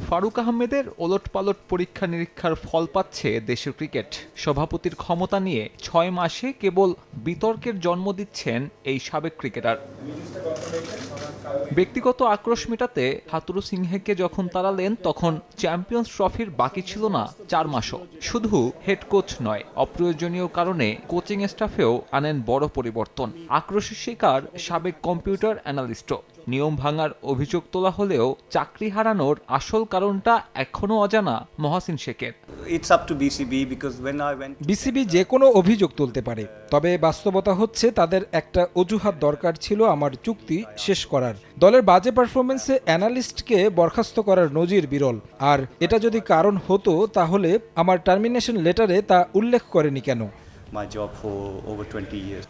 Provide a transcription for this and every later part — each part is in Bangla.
ফারুক আহমেদের ওলটপালট পরীক্ষা নিরীক্ষার ফল পাচ্ছে দেশের ক্রিকেট। সভাপতির ক্ষমতা নিয়ে ৬ মাসে কেবল বিতর্কের জন্ম দিচ্ছেন এই সাবেক ক্রিকেটার। ব্যক্তিগত আক্রোশ মেটাতে হাতুরু সিংহেকে যখন তাড়ালেন তখন চ্যাম্পিয়ন্স ট্রফির বাকি ছিল না ৪ মাসও। শুধু হেড কোচ নয়, অপ্রয়োজনীয় কারণে কোচিং স্টাফেও আনেন বড় পরিবর্তন। আক্রোশের শিকার সাবেক কম্পিউটার অ্যানালিস্টও। নিয়ম ভাঙার অভিযোগ তোলা হলেও চাকরি হারানোর আসল কারণটা এখনও অজানা মহাসিন শেখের। বিসিবি যে কোনো অভিযোগ তুলতে পারে, তবে বাস্তবতা হচ্ছে তাদের একটা অজুহাত দরকার ছিল আমার চুক্তি শেষ করার। দলের বাজে পারফরমেন্সে অ্যানালিস্টকে বরখাস্ত করার নজির বিরল। আর এটা যদি কারণ হতো তাহলে আমার টার্মিনেশন লেটারে তা উল্লেখ করেনি কেন?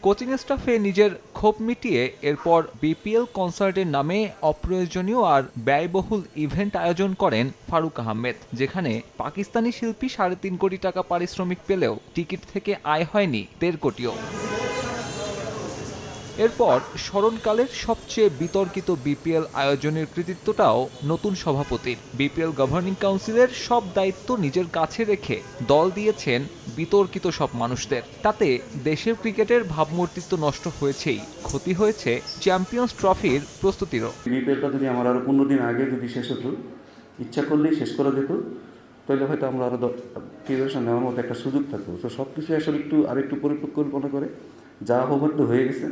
কোচিং স্টাফে নিজের ক্ষোভ মিটিয়ে এরপর বিপিএল কনসার্টের নামে অপ্রয়োজনীয় আর ব্যয়বহুল ইভেন্ট আয়োজন করেন ফারুক আহমেদ, যেখানে পাকিস্তানি শিল্পী ৩.৫ কোটি টাকা পারিশ্রমিক পেলেও টিকিট থেকে আয় হয়নি ১.৫ কোটিও। এরপর স্মরণকালের সবচেয়ে বিতর্কিত বিপিএল আয়োজনের কৃতিত্বটাও নতুন সভাপতির। বিপিএল গভর্নিং কাউন্সিলের সব দায়িত্ব নিজের কাছে রেখে দল দিয়েছেন বিতর্কিত সব মানুষদের। তাতে দেশের ক্রিকেটের ভাবমূর্তি তো নষ্ট হয়েছেই, ক্ষতি হয়েছে চ্যাম্পিয়ন্স ট্রফির প্রস্তুতিরও। বিপিএলটা যদি আমার আরো ১৫ দিন আগে যদি শেষ হতো, ইচ্ছা করলেই শেষ করা যেত, তাহলে হয়তো আমরা আরো প্রিপারেশন নেওয়ার মতো একটা সুযোগ থাকতো। তো সব কিছু আসলে আরেকটু পরিকল্পনা করে যা হবার তো হয়ে গেছে,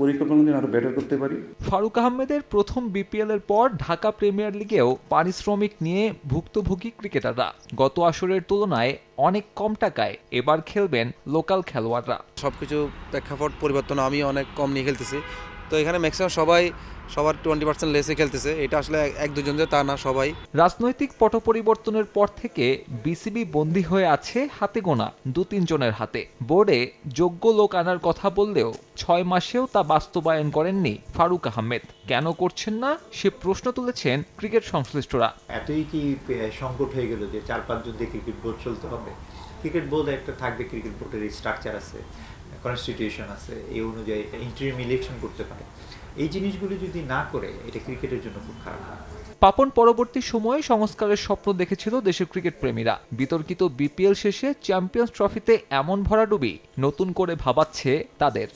পরিকল্পনা দিন আরো বেটার করতে পারি। ফারুক আহমেদের প্রথম বিপিএল এর পর ঢাকা প্রিমিয়ার লিগেও পারিশ্রমিক নিয়ে ভুক্তভোগী ক্রিকেটাররা গত আসরের তুলনায় অনেক কম টাকায় এবার খেলবেন লোকাল খেলোয়াড়রা। সবকিছু প্রেক্ষাপট পরিবর্তন, আমি অনেক কম নিয়ে খেলতেছি, তো এখানে ম্যাক্সিমাম সবার 20% লেসে খেলতেছে। এটা আসলে এক দুজন যে তা না, সবাই। রাজনৈতিক পট পরিবর্তনের পর থেকে বিসিবি বন্দী হয়ে আছে হাতে গোনা ২-৩ জনের হাতে। বোর্ডে যোগ্য লোক আনার কথা বললেও ৬ মাসেও তা বাস্তবায়ন করেননি ফারুক আহমেদ। কেন করছেন না সে প্রশ্ন তুলেছেন ক্রিকেট সংশ্লিষ্টরা। এতই কি সংকট হয়ে গেল যে ৪-৫ জন দিয়ে ক্রিকেট বোর্ড চলতে হবে? ক্রিকেট বোর্ড একটা থাকবে, ক্রিকেট বোর্ডের স্ট্রাকচার আছে, কনস্টিটিউশন আছে, এই অনুযায়ী ইন্টারিম ইলেকশন করতে পারে। এই জিনিসগুলো যদি না করে, এটা ক্রিকেটের জন্য খুব খারাপ হয়। পাপন পরবর্তী সময়ে সংস্কারের স্বপ্ন দেখেছিল দেশের ক্রিকেট প্রেমীরা। বিতর্কিত বিপিএল শেষে চ্যাম্পিয়ন্স ট্রফিতে এমন ভরাডুবি নতুন করে ভাবাচ্ছে তাদের।